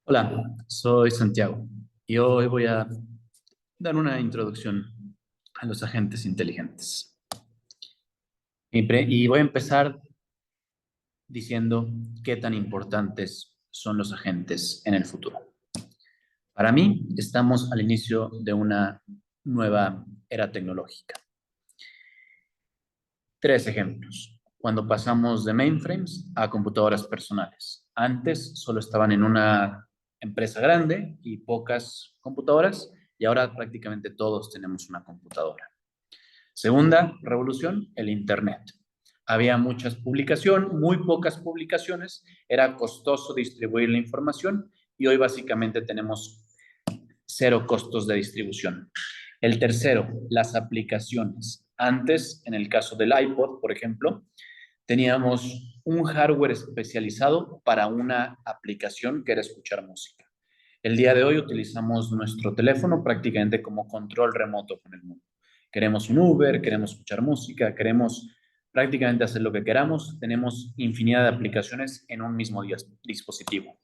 Hola, soy Santiago y hoy voy a dar una introducción a los agentes inteligentes. Y voy a empezar diciendo qué tan importantes son los agentes en el futuro. Para mí, estamos al inicio de una nueva era tecnológica. Tres ejemplos. Cuando pasamos de mainframes a computadoras personales. Antes solo estaban en una empresa grande y pocas computadoras, y ahora prácticamente todos tenemos una computadora. Segunda revolución, el Internet. Había muchas publicaciones, muy pocas publicaciones, era costoso distribuir la información y hoy básicamente tenemos cero costos de distribución. El tercero, las aplicaciones. Antes, en el caso del iPod, por ejemplo, teníamos un hardware especializado para una aplicación que era escuchar música. El día de hoy utilizamos nuestro teléfono prácticamente como control remoto con el mundo. Queremos un Uber, queremos escuchar música, queremos prácticamente hacer lo que queramos. Tenemos infinidad de aplicaciones en un mismo dispositivo.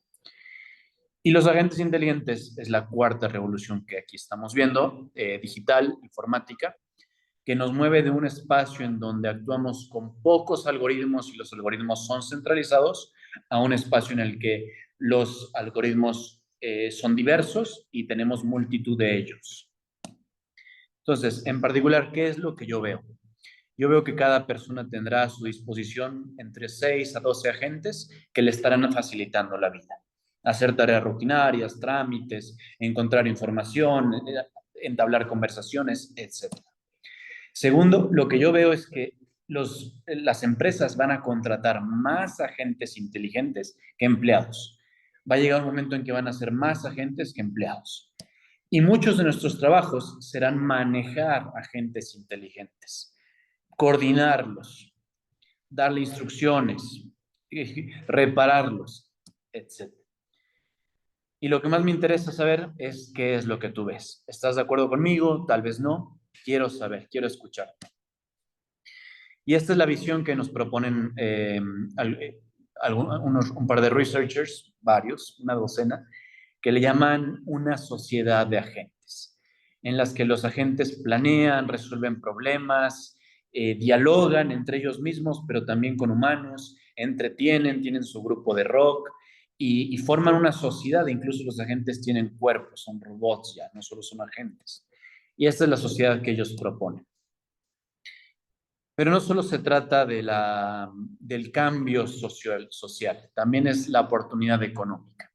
Y los agentes inteligentes es la cuarta revolución que aquí estamos viendo, digital, informática, que nos mueve de un espacio en donde actuamos con pocos algoritmos y los algoritmos son centralizados a un espacio en el que los algoritmos son diversos y tenemos multitud de ellos. Entonces, en particular, ¿qué es lo que yo veo? Yo veo que cada persona tendrá a su disposición entre 6 a 12 agentes que le estarán facilitando la vida. Hacer tareas rutinarias, trámites, encontrar información, entablar conversaciones, etc. Segundo, lo que yo veo es que las empresas van a contratar más agentes inteligentes que empleados. Va a llegar un momento en que van a ser más agentes que empleados. Y muchos de nuestros trabajos serán manejar agentes inteligentes, coordinarlos, darle instrucciones, repararlos, etc. Y lo que más me interesa saber es qué es lo que tú ves. ¿Estás de acuerdo conmigo? Tal vez no. Quiero saber, quiero escuchar. Y esta es la visión que nos proponen un par de researchers, varios, una docena, que le llaman una sociedad de agentes, en las que los agentes planean, resuelven problemas, dialogan entre ellos mismos, pero también con humanos, entretienen, tienen su grupo de rock y forman una sociedad. Incluso los agentes tienen cuerpos, son robots ya, no solo son agentes. Y esta es la sociedad que ellos proponen. Pero no solo se trata del cambio social, también es la oportunidad económica.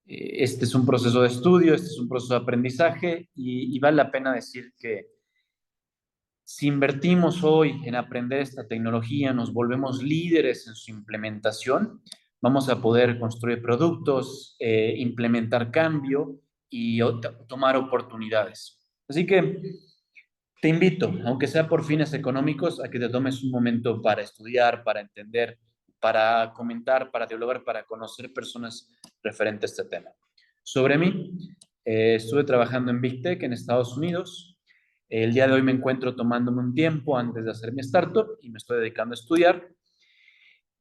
Este es un proceso de estudio, este es un proceso de aprendizaje y vale la pena decir que si invertimos hoy en aprender esta tecnología, nos volvemos líderes en su implementación, vamos a poder construir productos, implementar cambio y tomar oportunidades. Así que te invito, aunque sea por fines económicos, a que te tomes un momento para estudiar, para entender, para comentar, para dialogar, para conocer personas referentes a este tema. Sobre mí, estuve trabajando en Big Tech en Estados Unidos. El día de hoy me encuentro tomándome un tiempo antes de hacer mi startup y me estoy dedicando a estudiar.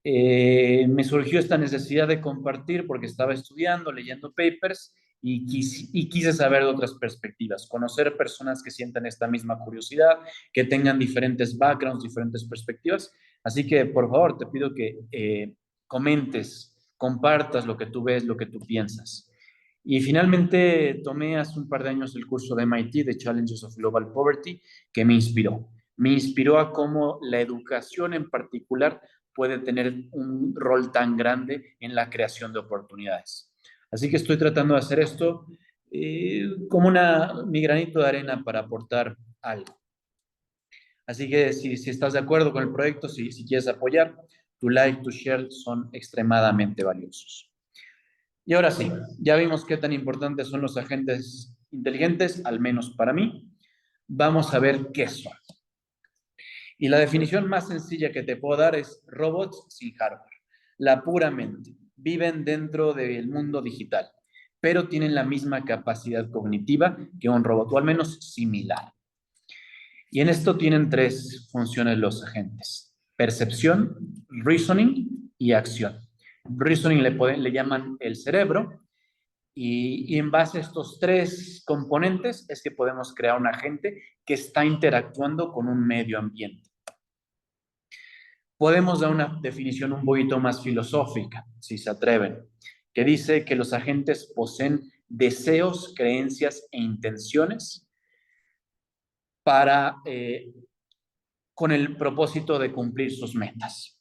Me surgió esta necesidad de compartir porque estaba estudiando, leyendo papers y quise saber de otras perspectivas, conocer personas que sientan esta misma curiosidad, que tengan diferentes backgrounds, diferentes perspectivas. Así que, por favor, te pido que comentes, compartas lo que tú ves, lo que tú piensas. Y finalmente tomé hace un par de años el curso de MIT, de Challenges of Global Poverty, que me inspiró. Me inspiró a cómo la educación en particular puede tener un rol tan grande en la creación de oportunidades. Así que estoy tratando de hacer esto como mi granito de arena para aportar algo. Así que si estás de acuerdo con el proyecto, si quieres apoyar, tu like, tu share son extremadamente valiosos. Y ahora sí, ya vimos qué tan importantes son los agentes inteligentes, al menos para mí. Vamos a ver qué son. Y la definición más sencilla que te puedo dar es robots sin hardware. La pura mente. Viven dentro del mundo digital, pero tienen la misma capacidad cognitiva que un robot, o al menos similar. Y en esto tienen tres funciones los agentes: percepción, reasoning y acción. Reasoning le llaman el cerebro, Y en base a estos tres componentes es que podemos crear un agente que está interactuando con un medio ambiente. Podemos dar una definición un poquito más filosófica, si se atreven, que dice que los agentes poseen deseos, creencias e intenciones para, con el propósito de cumplir sus metas.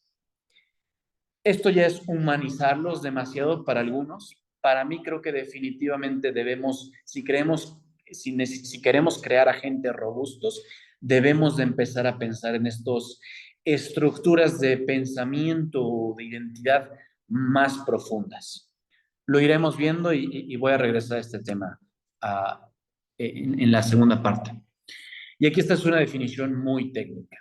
Esto ya es humanizarlos demasiado para algunos. Para mí creo que definitivamente debemos, si queremos crear agentes robustos, debemos de empezar a pensar en estas estructuras de pensamiento o de identidad más profundas. Lo iremos viendo y voy a regresar a este tema en la segunda parte. Y aquí esta es una definición muy técnica.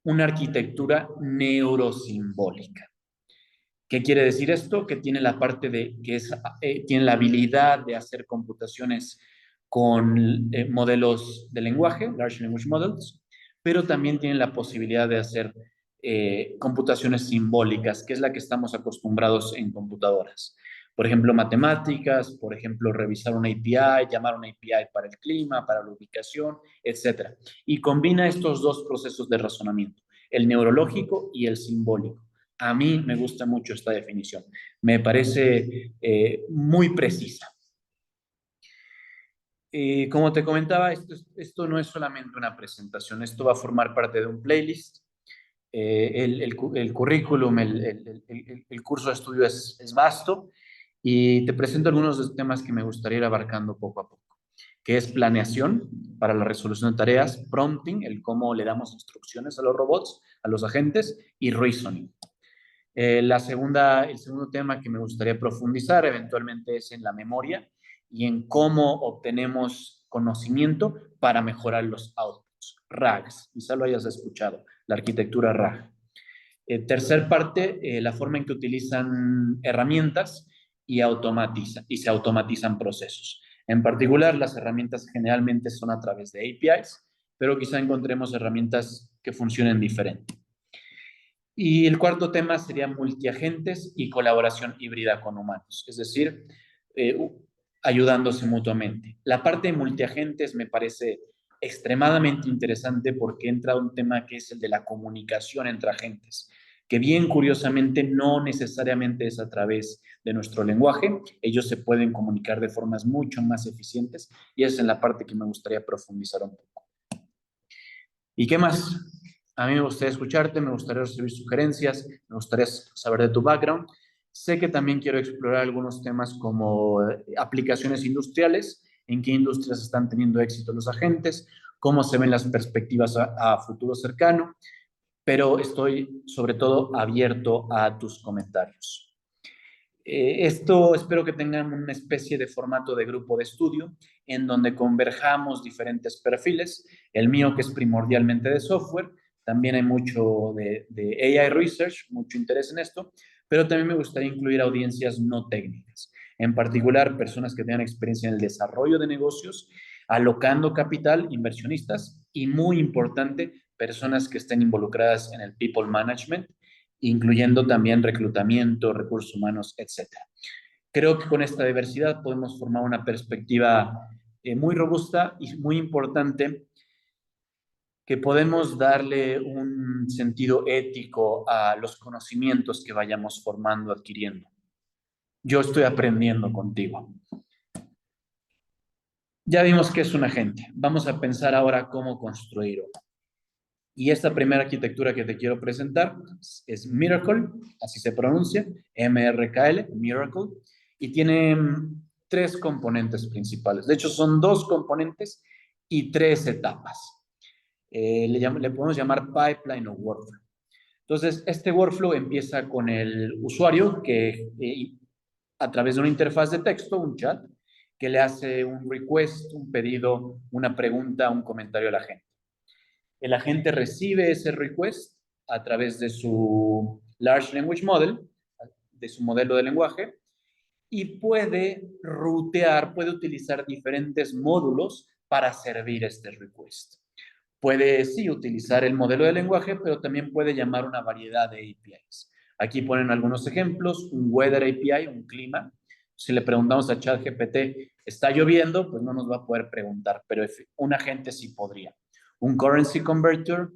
Una arquitectura neurosimbólica. ¿Qué quiere decir esto? Que tiene la parte de tiene la habilidad de hacer computaciones con modelos de lenguaje, Large Language Models, pero también tiene la posibilidad de hacer computaciones simbólicas, que es la que estamos acostumbrados en computadoras. Por ejemplo, matemáticas, por ejemplo, revisar una API, llamar una API para el clima, para la ubicación, etc. Y combina estos dos procesos de razonamiento, el neurológico y el simbólico. A mí me gusta mucho esta definición. Me parece muy precisa. Como te comentaba, esto no es solamente una presentación, esto va a formar parte de un playlist. El currículum, el curso de estudio es vasto y te presento algunos de los temas que me gustaría ir abarcando poco a poco, que es planeación para la resolución de tareas, prompting, el cómo le damos instrucciones a los robots, a los agentes, y reasoning. El segundo tema que me gustaría profundizar eventualmente es en la memoria y en cómo obtenemos conocimiento para mejorar los outputs, RAGs, quizá lo hayas escuchado, la arquitectura RAG. Tercer parte, la forma en que utilizan herramientas y se automatizan procesos. En particular, las herramientas generalmente son a través de APIs, pero quizá encontremos herramientas que funcionen diferente. Y el cuarto tema sería multiagentes y colaboración híbrida con humanos, es decir, eh, ayudándose mutuamente. La parte de multiagentes me parece extremadamente interesante porque entra un tema que es el de la comunicación entre agentes, que bien curiosamente no necesariamente es a través de nuestro lenguaje, ellos se pueden comunicar de formas mucho más eficientes y esa es la parte que me gustaría profundizar un poco. ¿Y qué más? A mí me gustaría escucharte, me gustaría recibir sugerencias, me gustaría saber de tu background. Sé que también quiero explorar algunos temas como aplicaciones industriales, en qué industrias están teniendo éxito los agentes, cómo se ven las perspectivas a futuro cercano, pero estoy sobre todo abierto a tus comentarios. Esto espero que tengan una especie de formato de grupo de estudio en donde converjamos diferentes perfiles. El mío, que es primordialmente de software, también hay mucho de AI research, mucho interés en esto, pero también me gustaría incluir audiencias no técnicas, en particular personas que tengan experiencia en el desarrollo de negocios, alocando capital, inversionistas y, muy importante, personas que estén involucradas en el people management, incluyendo también reclutamiento, recursos humanos, etcétera. Creo que con esta diversidad podemos formar una perspectiva muy robusta y muy importante, que podemos darle un sentido ético a los conocimientos que vayamos formando, adquiriendo. Yo estoy aprendiendo contigo. Ya vimos qué es un agente. Vamos a pensar ahora cómo construir uno. Y esta primera arquitectura que te quiero presentar es Miracle, así se pronuncia, MRKL, Miracle, y tiene tres componentes principales. De hecho, son dos componentes y tres etapas. Le podemos llamar pipeline o workflow. Entonces, este workflow empieza con el usuario que a través de una interfaz de texto, un chat, que le hace un request, un pedido, una pregunta, un comentario a la gente. El agente recibe ese request a través de su Large Language Model, de su modelo de lenguaje, y puede rutear, puede utilizar diferentes módulos para servir este request. Puede, sí, utilizar el modelo de lenguaje, pero también puede llamar una variedad de APIs. Aquí ponen algunos ejemplos: un Weather API, un clima, Si le preguntamos a ChatGPT, ¿está lloviendo? Pues no nos va a poder preguntar, pero un agente sí podría. Un currency converter,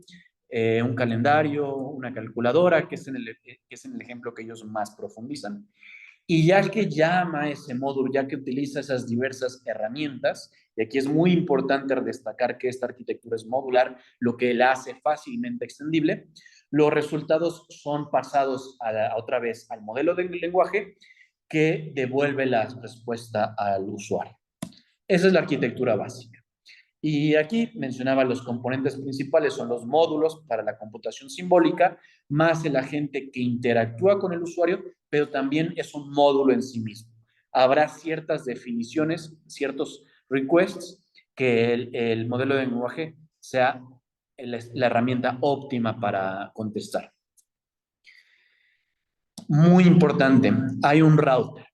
un calendario, una calculadora, que es en el ejemplo que ellos más profundizan. Y ya que llama ese módulo, ya que utiliza esas diversas herramientas, y aquí es muy importante destacar que esta arquitectura es modular, lo que la hace fácilmente extendible, los resultados son pasados otra vez al modelo de lenguaje que devuelve la respuesta al usuario. Esa es la arquitectura básica. Y aquí mencionaba los componentes principales, son los módulos para la computación simbólica, más el agente que interactúa con el usuario, pero también es un módulo en sí mismo. Habrá ciertas definiciones, ciertos requests, que el modelo de lenguaje sea la herramienta óptima para contestar. Muy importante, hay un router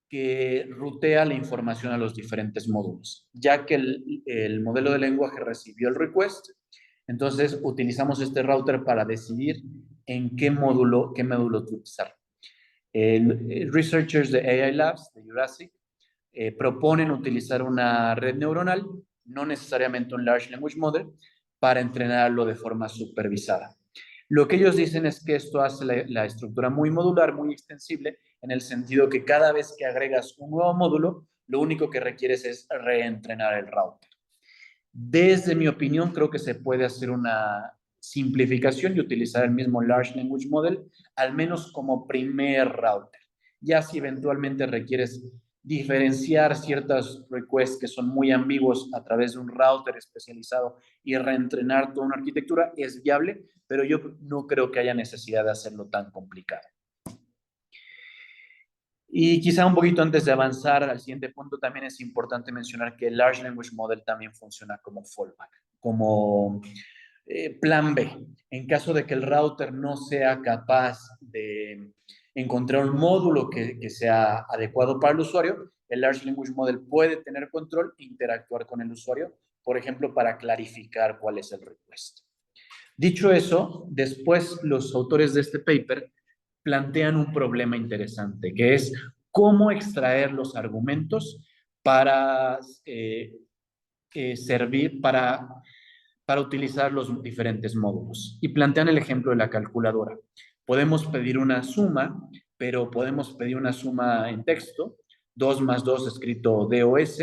que rutea la información a los diferentes módulos. Ya que el modelo de lenguaje recibió el request, entonces utilizamos este router para decidir en qué módulo utilizar. Researchers de AI Labs, de Jurassic, proponen utilizar una red neuronal, no necesariamente un Large Language Model, para entrenarlo de forma supervisada. Lo que ellos dicen es que esto hace la estructura muy modular, muy extensible, en el sentido que cada vez que agregas un nuevo módulo, lo único que requieres es reentrenar el router. Desde mi opinión, creo que se puede hacer una simplificación y utilizar el mismo Large Language Model, al menos como primer router. Ya si eventualmente requieres diferenciar ciertas requests que son muy ambiguos a través de un router especializado y reentrenar toda una arquitectura, es viable, pero yo no creo que haya necesidad de hacerlo tan complicado. Y quizá un poquito antes de avanzar al siguiente punto, también es importante mencionar que el Large Language Model también funciona como fallback, como plan B. En caso de que el router no sea capaz de encontrar un módulo que sea adecuado para el usuario, el Large Language Model puede tener control e interactuar con el usuario, por ejemplo, para clarificar cuál es el request. Dicho eso, después los autores de este paper plantean un problema interesante, que es cómo extraer los argumentos para servir, para utilizar los diferentes módulos. Y plantean el ejemplo de la calculadora. Podemos pedir una suma, pero podemos pedir una suma en texto, 2 más 2 escrito DOS,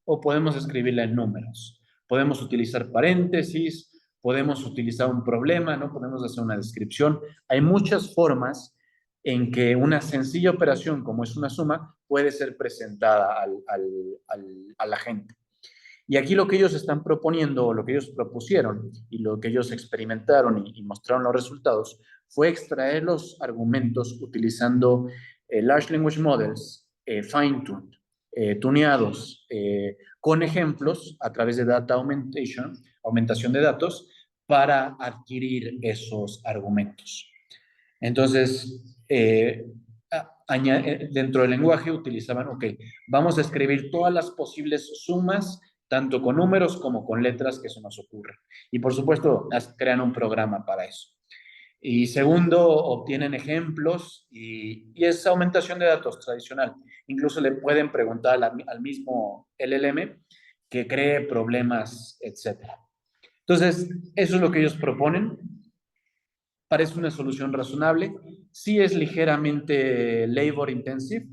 o podemos escribirla en números. Podemos utilizar paréntesis, podemos utilizar un problema, ¿no? Podemos hacer una descripción. Hay muchas formas en que una sencilla operación, como es una suma, puede ser presentada a la gente. Y aquí lo que ellos están proponiendo, o lo que ellos propusieron, y lo que ellos experimentaron y mostraron los resultados, fue extraer los argumentos utilizando Large Language Models, fine-tuned, tuneados, con ejemplos a través de data aumentación de datos, para adquirir esos argumentos. Entonces, dentro del lenguaje utilizaban, ok, vamos a escribir todas las posibles sumas, tanto con números como con letras que se nos ocurre. Y por supuesto, crean un programa para eso. Y segundo, obtienen ejemplos y es aumentación de datos tradicional. Incluso le pueden preguntar al mismo LLM que cree problemas, etcétera. Entonces, eso es lo que ellos proponen. Parece una solución razonable. Sí es ligeramente labor intensive,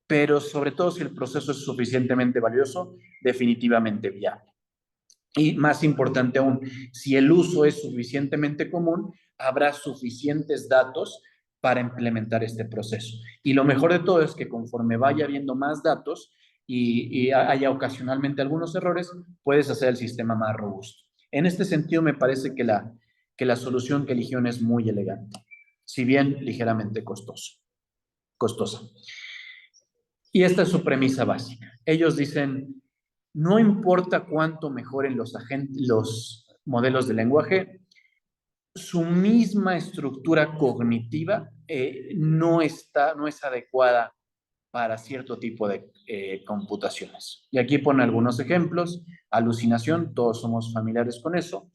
pero sobre todo si el proceso es suficientemente valioso, definitivamente viable. Y más importante aún, si el uso es suficientemente común, habrá suficientes datos para implementar este proceso. Y lo mejor de todo es que conforme vaya habiendo más datos y haya ocasionalmente algunos errores, puedes hacer el sistema más robusto. En este sentido, me parece que la solución que eligieron es muy elegante, si bien ligeramente costosa. Y esta es su premisa básica. Ellos dicen, no importa cuánto mejoren los modelos de lenguaje, su misma estructura cognitiva no es adecuada para cierto tipo de computaciones. Y aquí ponen algunos ejemplos. Alucinación, todos somos familiares con eso.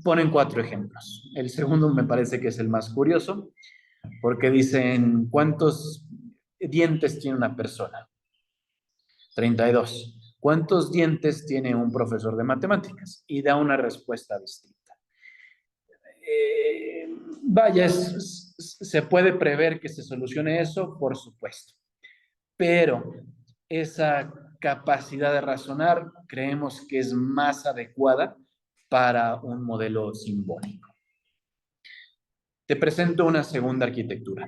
Ponen 4 ejemplos. El segundo me parece que es el más curioso, porque dicen, dientes tiene una persona? 32. ¿Cuántos dientes tiene un profesor de matemáticas? Y da una respuesta distinta. Vaya, se puede prever que se solucione eso, por supuesto, pero esa capacidad de razonar creemos que es más adecuada para un modelo simbólico. Te presento una segunda arquitectura.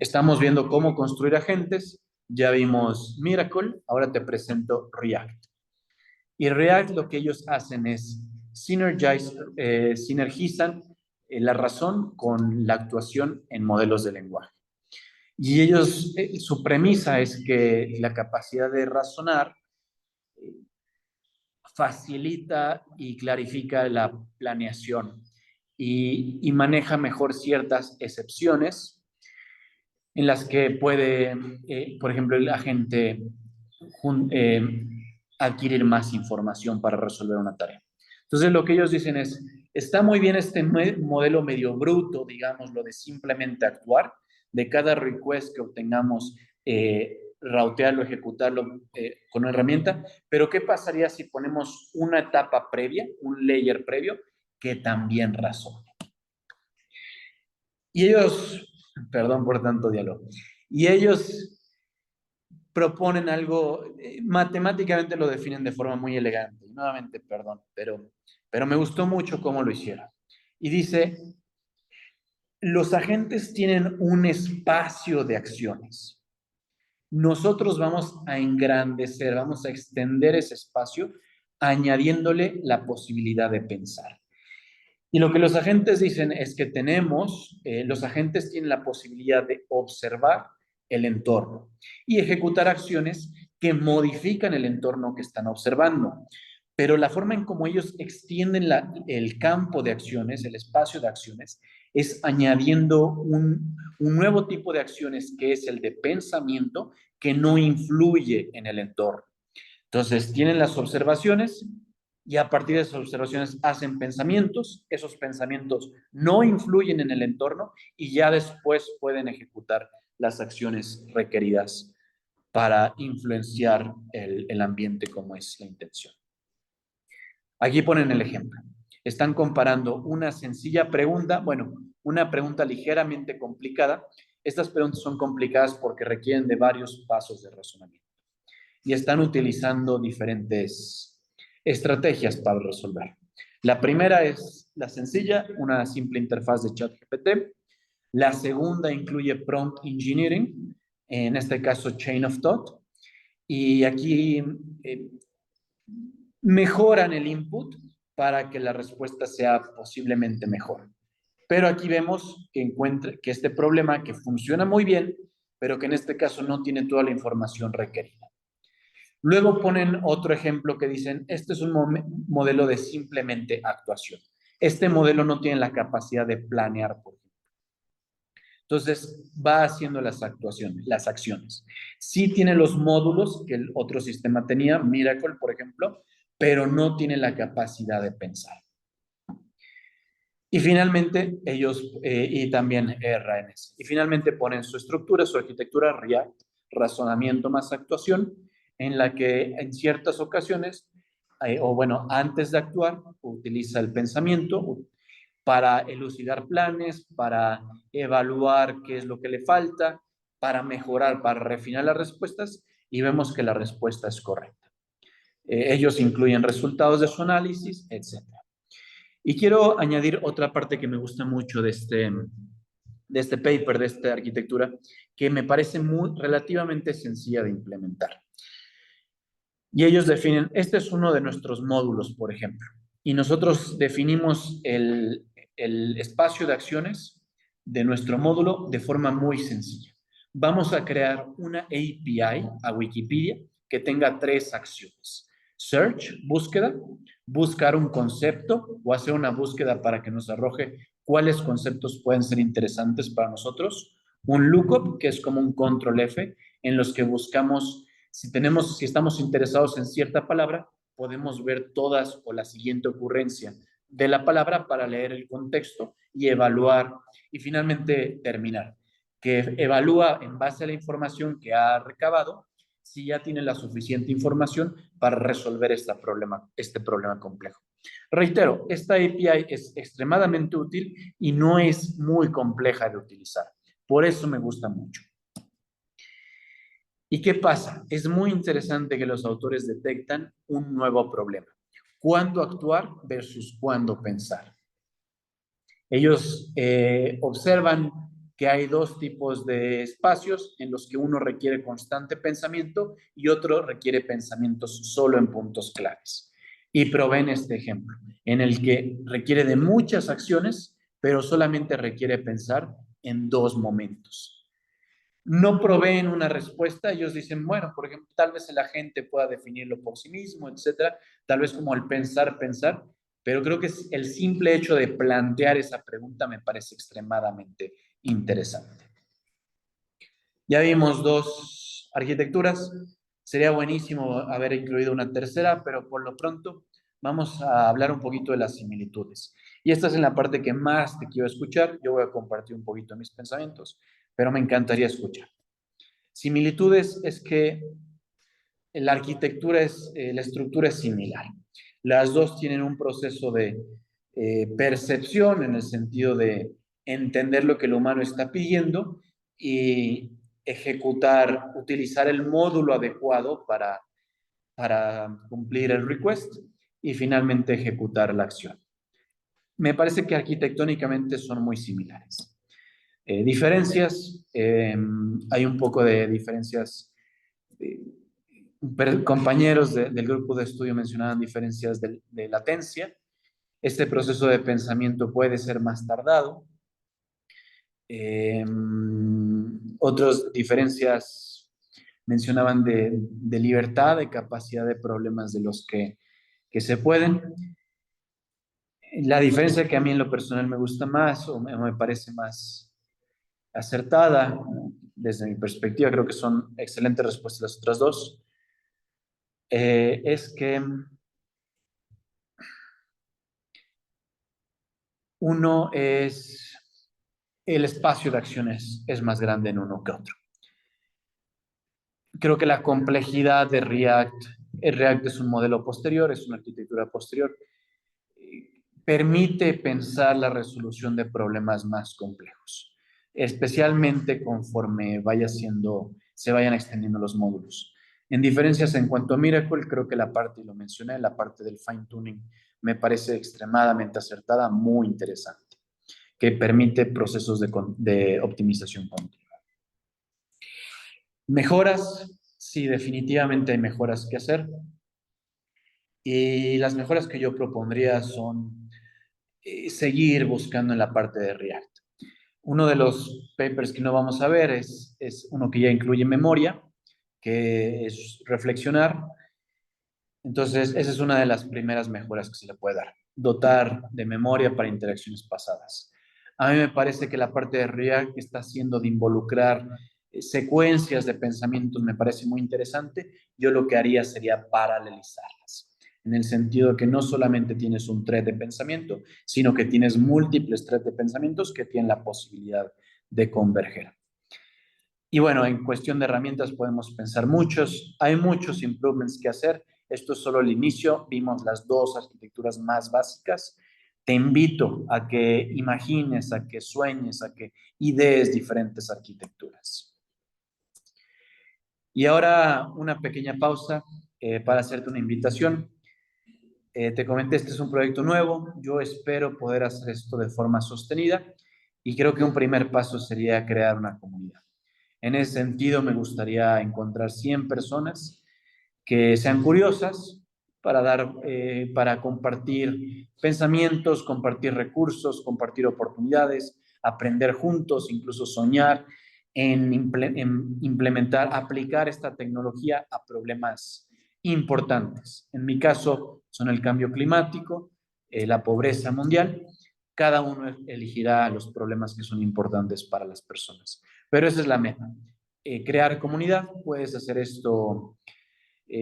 Estamos viendo cómo construir agentes, ya vimos Miracle, ahora te presento React. Y React lo que ellos hacen es sinergizan la razón con la actuación en modelos de lenguaje. Y ellos, su premisa es que la capacidad de razonar facilita y clarifica la planeación y maneja mejor ciertas excepciones en las que puede, por ejemplo, el agente adquirir más información para resolver una tarea. Entonces, lo que ellos dicen es, está muy bien este modelo medio bruto, digámoslo, de simplemente actuar, de cada request que obtengamos, routearlo, ejecutarlo con una herramienta, pero ¿qué pasaría si ponemos una etapa previa, un layer previo, que también razone? Y ellos, perdón por tanto diálogo, y ellos proponen algo, matemáticamente lo definen de forma muy elegante. Y nuevamente, perdón, pero me gustó mucho cómo lo hicieron. Y dice, los agentes tienen un espacio de acciones. Nosotros vamos a engrandecer, vamos a extender ese espacio, añadiéndole la posibilidad de pensar. Y lo que los agentes dicen es que los agentes tienen la posibilidad de observar el entorno y ejecutar acciones que modifican el entorno que están observando. Pero la forma en cómo ellos extienden el campo de acciones, el espacio de acciones, es añadiendo un nuevo tipo de acciones que es el de pensamiento que no influye en el entorno. Entonces, tienen las observaciones y a partir de esas observaciones hacen pensamientos. Esos pensamientos no influyen en el entorno y ya después pueden ejecutar las acciones requeridas para influenciar el ambiente como es la intención. Aquí ponen el ejemplo. Están comparando una sencilla pregunta, bueno, una pregunta ligeramente complicada. Estas preguntas son complicadas porque requieren de varios pasos de razonamiento y están utilizando diferentes estrategias para resolver. La primera es la sencilla, una simple interfaz de ChatGPT. La segunda incluye prompt engineering, en este caso chain of thought. Y aquí mejoran el input para que la respuesta sea posiblemente mejor. Pero aquí vemos que este problema que funciona muy bien, pero que en este caso no tiene toda la información requerida. Luego ponen otro ejemplo que dicen, este es un modelo de simplemente actuación. Este modelo no tiene la capacidad de planear, por ejemplo. Entonces, va haciendo las actuaciones, las acciones. Sí tiene los módulos que el otro sistema tenía, Miracle, por ejemplo, pero no tiene la capacidad de pensar. Y finalmente, y también RANS. Y finalmente ponen su estructura, su arquitectura, React, razonamiento más actuación, en la que en ciertas ocasiones, o bueno, antes de actuar, utiliza el pensamiento para elucidar planes, para evaluar qué es lo que le falta, para mejorar, para refinar las respuestas, y vemos que la respuesta es correcta. Ellos incluyen resultados de su análisis, etc. Y quiero añadir otra parte que me gusta mucho de este paper, de esta arquitectura, que me parece relativamente sencilla de implementar. Y ellos definen, este es uno de nuestros módulos, por ejemplo, y nosotros definimos el espacio de acciones de nuestro módulo de forma muy sencilla. Vamos a crear una API a Wikipedia que tenga 3 acciones. Search, búsqueda, buscar un concepto o hacer una búsqueda para que nos arroje cuáles conceptos pueden ser interesantes para nosotros. Un lookup, que es como un control F, en los que buscamos, si estamos interesados en cierta palabra, podemos ver todas o la siguiente ocurrencia de la palabra para leer el contexto y evaluar y finalmente terminar. que evalúa en base a la información que ha recabado si ya tiene la suficiente información para resolver este problema complejo. Reitero, esta API es extremadamente útil y no es muy compleja de utilizar. Por eso me gusta mucho. ¿Y qué pasa? Es muy interesante que los autores detectan un nuevo problema. ¿Cuándo actuar versus cuándo pensar? Ellos observan que hay dos tipos de espacios en los que uno requiere constante pensamiento y otro requiere pensamientos solo en puntos claves. Y proveen este ejemplo, en el que requiere de muchas acciones, pero solamente requiere pensar en dos momentos. No proveen una respuesta, ellos dicen, bueno, por ejemplo, tal vez el agente pueda definirlo por sí mismo, etcétera, tal vez como el pensar, pero creo que el simple hecho de plantear esa pregunta me parece extremadamente interesante. Ya vimos dos arquitecturas, sería buenísimo haber incluido una tercera, pero por lo pronto vamos a hablar un poquito de las similitudes. Y esta es en la parte que más te quiero escuchar, yo voy a compartir un poquito mis pensamientos, pero me encantaría escuchar. Similitudes es que la arquitectura la estructura es similar. Las dos tienen un proceso de percepción en el sentido de entender lo que el humano está pidiendo y ejecutar, utilizar el módulo adecuado para cumplir el request y finalmente ejecutar la acción. Me parece que arquitectónicamente son muy similares. Diferencias, hay un poco de diferencias. Compañeros del grupo de estudio mencionaban diferencias de latencia. Este proceso de pensamiento puede ser más tardado. Otras diferencias mencionaban de libertad, de capacidad de problemas de los que se pueden. La diferencia que a mí en lo personal me gusta más o me parece más acertada, desde mi perspectiva, creo que son excelentes respuestas las otras dos, es que uno es, el espacio de acciones es más grande en uno que otro. Creo que la complejidad de React es un modelo posterior, es una arquitectura posterior, permite pensar la resolución de problemas más complejos, especialmente conforme se vayan extendiendo los módulos. En diferencias en cuanto a Miracle, creo que la parte, y lo mencioné, la parte del fine tuning me parece extremadamente acertada, muy interesante, que permite procesos de optimización continua. Mejoras, sí, definitivamente hay mejoras que hacer. Y las mejoras que yo propondría son seguir buscando en la parte de React. Uno de los papers que no vamos a ver es uno que ya incluye memoria, que es reflexionar. Entonces, esa es una de las primeras mejoras que se le puede dar, dotar de memoria para interacciones pasadas. A mí me parece que la parte de React que está haciendo de involucrar secuencias de pensamientos me parece muy interesante. Yo lo que haría sería paralelizarlas, en el sentido de que no solamente tienes un thread de pensamiento, sino que tienes múltiples threads de pensamientos que tienen la posibilidad de converger. Y bueno, en cuestión de herramientas podemos pensar muchos. Hay muchos improvements que hacer. Esto es solo el inicio. Vimos las dos arquitecturas más básicas. Te invito a que imagines, a que sueñes, a que idees diferentes arquitecturas. Y ahora una pequeña pausa para hacerte una invitación. Te comenté, este es un proyecto nuevo. Yo espero poder hacer esto de forma sostenida y creo que un primer paso sería crear una comunidad. En ese sentido, me gustaría encontrar 100 personas que sean curiosas para compartir pensamientos, compartir recursos, compartir oportunidades, aprender juntos, incluso soñar en implementar, aplicar esta tecnología a problemas importantes. En mi caso, son el cambio climático, la pobreza mundial. Cada uno elegirá los problemas que son importantes para las personas. Pero esa es la meta. Crear comunidad, puedes hacer esto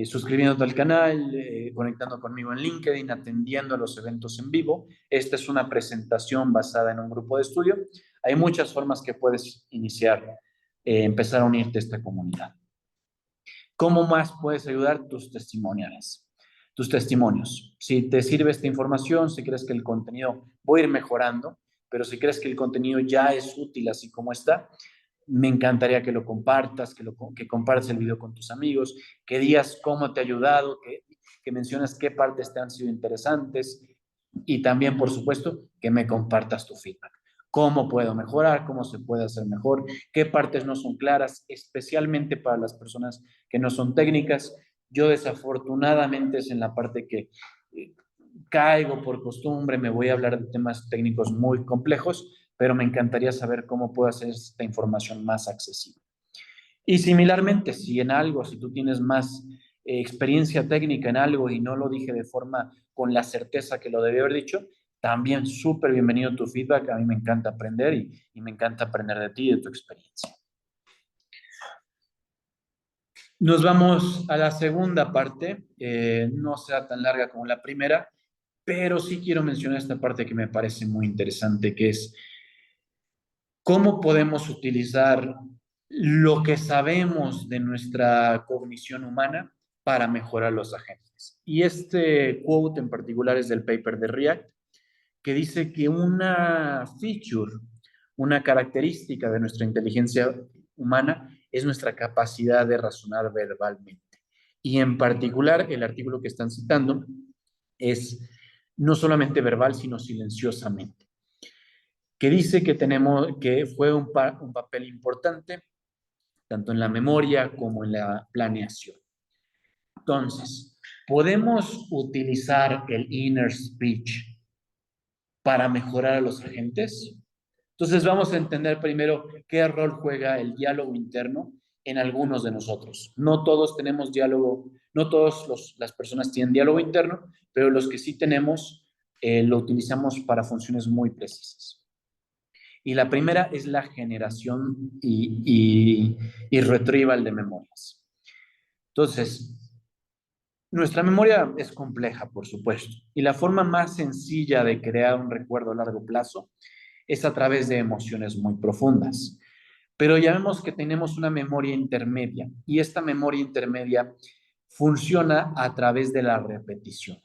suscribiéndote al canal, conectando conmigo en LinkedIn, atendiendo a los eventos en vivo. Esta es una presentación basada en un grupo de estudio, Hay muchas formas que puedes iniciar, empezar a unirte a esta comunidad. ¿Cómo más puedes ayudar? Tus testimoniales, tus testimonios. Si te sirve esta información, si crees que el contenido voy a ir mejorando, pero si crees que el contenido ya es útil así como está, me encantaría que lo compartas, que compartas el video con tus amigos, que digas cómo te ha ayudado, que menciones qué partes te han sido interesantes y también, por supuesto, que me compartas tu feedback. ¿Cómo puedo mejorar? ¿Cómo se puede hacer mejor? ¿Qué partes no son claras? Especialmente para las personas que no son técnicas. Yo desafortunadamente es en la parte que eh, caigo por costumbre, me voy a hablar de temas técnicos muy complejos, pero me encantaría saber cómo puedo hacer esta información más accesible. Y similarmente, si en algo, si tú tienes más experiencia técnica en algo y no lo dije de forma con la certeza que lo debí haber dicho, también súper bienvenido tu feedback. A mí me encanta aprender y me encanta aprender de ti y de tu experiencia. Nos vamos a la segunda parte. No será tan larga como la primera, pero sí quiero mencionar esta parte que me parece muy interesante, que es cómo podemos utilizar lo que sabemos de nuestra cognición humana para mejorar los agentes. Y este quote en particular es del paper de React, que dice que una feature, una característica de nuestra inteligencia humana es nuestra capacidad de razonar verbalmente. Y en particular, el artículo que están citando es no solamente verbal, sino silenciosamente, que dice que tenemos, que fue un papel importante tanto en la memoria como en la planeación. Entonces, podemos utilizar el inner speech para mejorar a los agentes. Entonces, vamos a entender primero qué rol juega el diálogo interno en algunos de nosotros. No todos tenemos diálogo, no todas las personas tienen diálogo interno, pero los que sí tenemos lo utilizamos para funciones muy precisas. Y la primera es la generación y retrieval de memorias. Entonces, nuestra memoria es compleja, por supuesto, y la forma más sencilla de crear un recuerdo a largo plazo es a través de emociones muy profundas. Pero ya vemos que tenemos una memoria intermedia y esta memoria intermedia funciona a través de la repetición.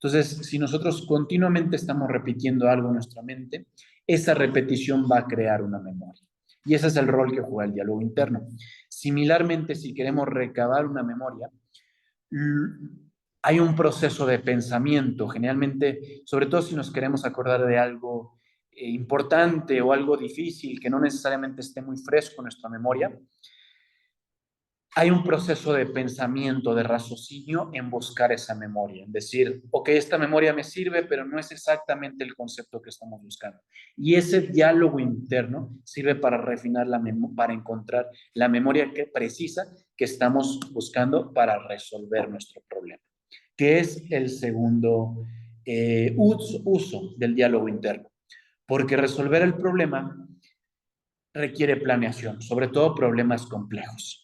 Entonces, si nosotros continuamente estamos repitiendo algo en nuestra mente, esa repetición va a crear una memoria. Y ese es el rol que juega el diálogo interno. Similarmente, si queremos recabar una memoria, hay un proceso de pensamiento, generalmente, sobre todo si nos queremos acordar de algo importante o algo difícil que no necesariamente esté muy fresco en nuestra memoria, hay un proceso de pensamiento, de raciocinio en buscar esa memoria, en decir, ok, esta memoria me sirve, pero no es exactamente el concepto que estamos buscando. Y ese diálogo interno sirve para refinar para encontrar la memoria precisa que estamos buscando para resolver nuestro problema, que es el segundo uso del diálogo interno. Porque resolver el problema requiere planeación, sobre todo problemas complejos.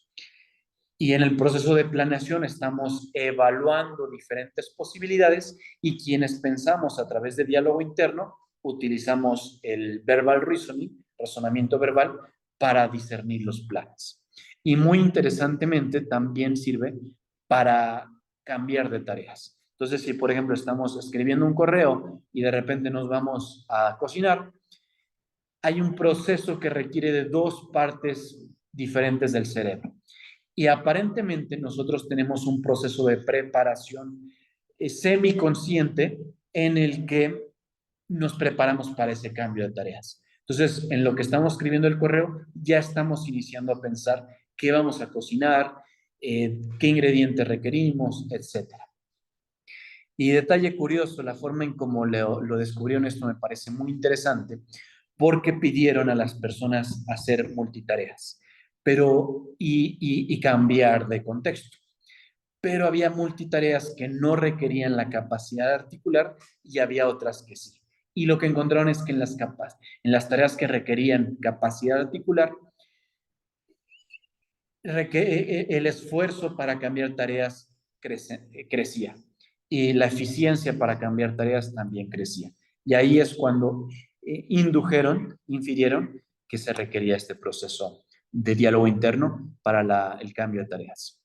Y en el proceso de planeación estamos evaluando diferentes posibilidades y quienes pensamos a través de diálogo interno utilizamos el verbal reasoning, razonamiento verbal, para discernir los planes. Y muy interesantemente también sirve para cambiar de tareas. Entonces, si por ejemplo estamos escribiendo un correo y de repente nos vamos a cocinar, hay un proceso que requiere de dos partes diferentes del cerebro. Y aparentemente nosotros tenemos un proceso de preparación semiconsciente en el que nos preparamos para ese cambio de tareas. Entonces, en lo que estamos escribiendo el correo, ya estamos iniciando a pensar qué vamos a cocinar, qué ingredientes requerimos, etcétera. Y detalle curioso, la forma en cómo lo descubrieron esto me parece muy interesante, porque pidieron a las personas hacer multitareas, pero y cambiar de contexto. Pero había multitareas que no requerían la capacidad de articular y había otras que sí. Y lo que encontraron es que en las tareas que requerían capacidad articular, el esfuerzo para cambiar tareas crecía y la eficiencia para cambiar tareas también crecía. Y ahí es cuando infirieron que se requería este proceso de diálogo interno para el cambio de tareas.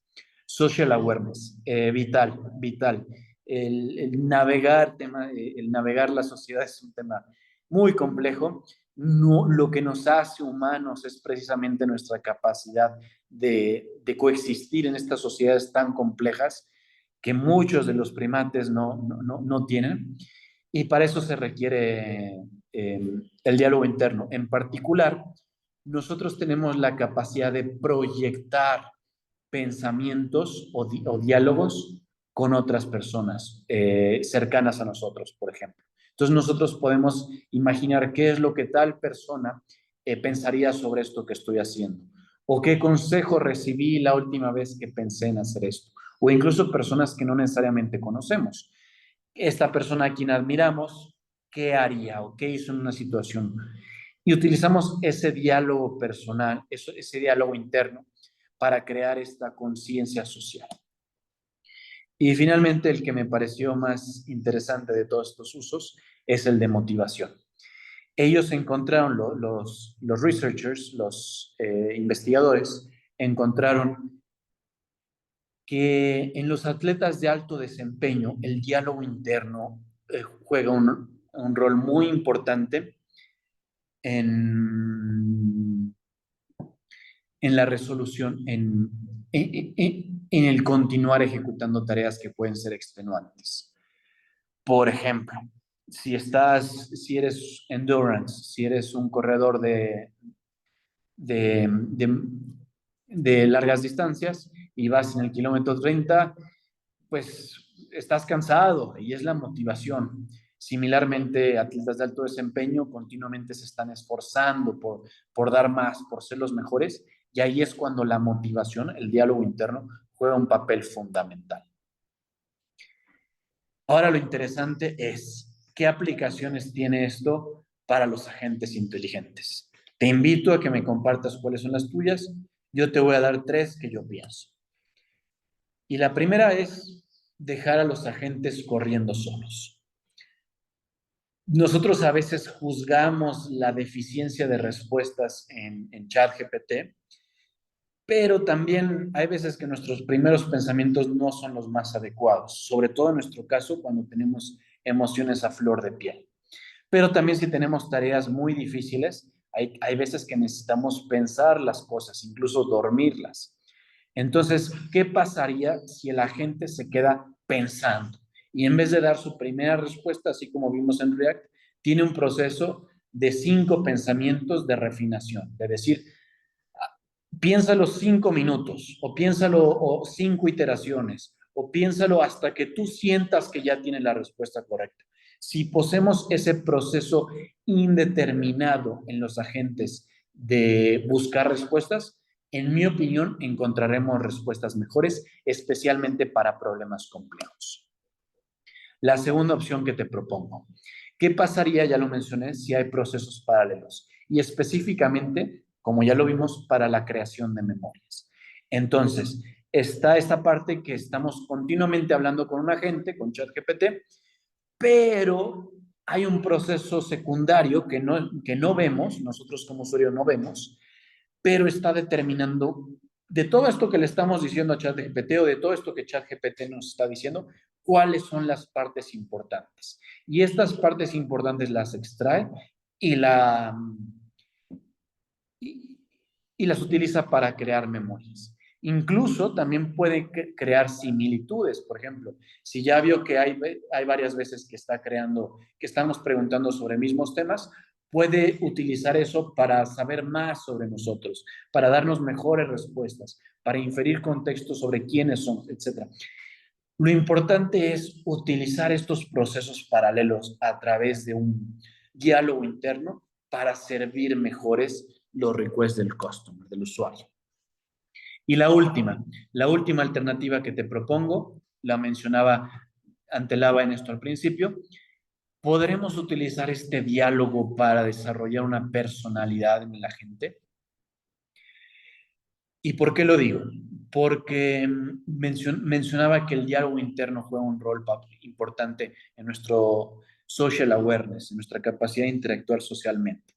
Social awareness, vital, vital. El navegar la sociedad es un tema muy complejo. No, lo que nos hace humanos es precisamente nuestra capacidad de coexistir en estas sociedades tan complejas que muchos de los primates no tienen. Y para eso se requiere el diálogo interno. En particular, nosotros tenemos la capacidad de proyectar pensamientos o diálogos con otras personas cercanas a nosotros, por ejemplo. Entonces nosotros podemos imaginar qué es lo que tal persona pensaría sobre esto que estoy haciendo, o qué consejo recibí la última vez que pensé en hacer esto, o incluso personas que no necesariamente conocemos. Esta persona a quien admiramos, ¿qué haría o qué hizo en una situación? Y utilizamos ese diálogo personal, ese diálogo interno, para crear esta conciencia social. Y finalmente, el que me pareció más interesante de todos estos usos es el de motivación. Ellos encontraron, los researchers, los investigadores, encontraron que en los atletas de alto desempeño el diálogo interno juega un rol muy importante en, en la resolución, en el continuar ejecutando tareas que pueden ser extenuantes. Por ejemplo, si eres endurance, si eres un corredor de, de, de largas distancias y vas en el kilómetro 30, pues estás cansado y es la motivación. Similarmente, atletas de alto desempeño continuamente se están esforzando por dar más, por ser los mejores, y ahí es cuando la motivación, el diálogo interno, juega un papel fundamental. Ahora lo interesante es, ¿qué aplicaciones tiene esto para los agentes inteligentes? Te invito a que me compartas cuáles son las tuyas. Yo te voy a dar 3 que yo pienso. Y la primera es dejar a los agentes corriendo solos. Nosotros a veces juzgamos la deficiencia de respuestas en ChatGPT, pero también hay veces que nuestros primeros pensamientos no son los más adecuados, sobre todo en nuestro caso cuando tenemos emociones a flor de piel. Pero también si tenemos tareas muy difíciles, hay veces que necesitamos pensar las cosas, incluso dormirlas. Entonces, ¿qué pasaría si el agente se queda pensando? Y en vez de dar su primera respuesta, así como vimos en React, tiene un proceso de 5 pensamientos de refinación, de decir, piénsalo 5 minutos, o piénsalo o 5 iteraciones, o piénsalo hasta que tú sientas que ya tienes la respuesta correcta. Si posemos ese proceso indeterminado en los agentes de buscar respuestas, en mi opinión, encontraremos respuestas mejores, especialmente para problemas complejos. La segunda opción que te propongo. ¿Qué pasaría, ya lo mencioné, si hay procesos paralelos? Y específicamente, como ya lo vimos, para la creación de memorias. Entonces, está esta parte que estamos continuamente hablando con un agente, con ChatGPT, pero hay un proceso secundario que no vemos, nosotros como usuario no vemos, pero está determinando de todo esto que le estamos diciendo a ChatGPT o de todo esto que ChatGPT nos está diciendo, cuáles son las partes importantes. Y estas partes importantes las extrae y, y, y las utiliza para crear memorias. Incluso también puede crear similitudes. Por ejemplo, si ya vio que hay varias veces que está creando, que estamos preguntando sobre mismos temas, puede utilizar eso para saber más sobre nosotros, para darnos mejores respuestas, para inferir contextos sobre quiénes somos, etc. Lo importante es utilizar estos procesos paralelos a través de un diálogo interno para servir mejores los requests del customer, del usuario. Y la última alternativa que te propongo, la mencionaba Antelaba en esto al principio, podremos utilizar este diálogo para desarrollar una personalidad en la gente. ¿Y por qué lo digo? Porque mencionaba que el diálogo interno juega un rol importante en social awareness, en nuestra capacidad de interactuar socialmente.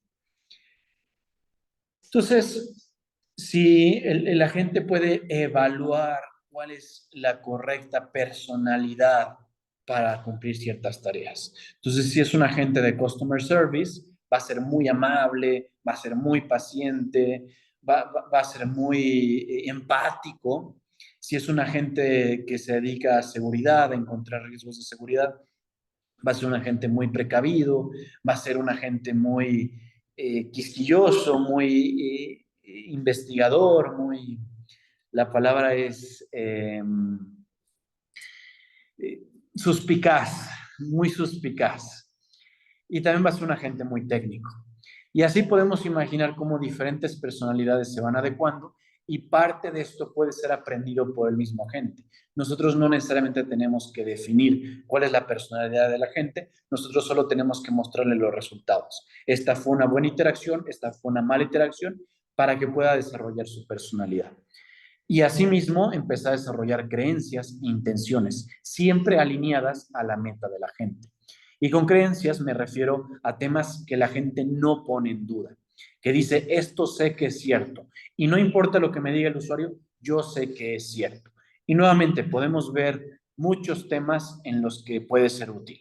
Entonces, si el agente puede evaluar cuál es la correcta personalidad para cumplir ciertas tareas. Entonces, si es un agente de customer service, va a ser muy amable, va a ser muy paciente, va a ser muy empático. Si es un agente que se dedica a seguridad, a encontrar riesgos de seguridad, va a ser un agente muy precavido, va a ser un agente muy quisquilloso, muy investigador, muy, la palabra es eh, suspicaz, muy suspicaz. Y también va a ser un agente muy técnico. Y así podemos imaginar cómo diferentes personalidades se van adecuando y parte de esto puede ser aprendido por el mismo agente. Nosotros no necesariamente tenemos que definir cuál es la personalidad de la gente, nosotros solo tenemos que mostrarle los resultados. Esta fue una buena interacción, esta fue una mala interacción para que pueda desarrollar su personalidad. Y asimismo empezar a desarrollar creencias e intenciones, siempre alineadas a la meta de la gente. Y con creencias me refiero a temas que la gente no pone en duda, que dice, esto sé que es cierto. Y no importa lo que me diga el usuario, yo sé que es cierto. Y nuevamente podemos ver muchos temas en los que puede ser útil.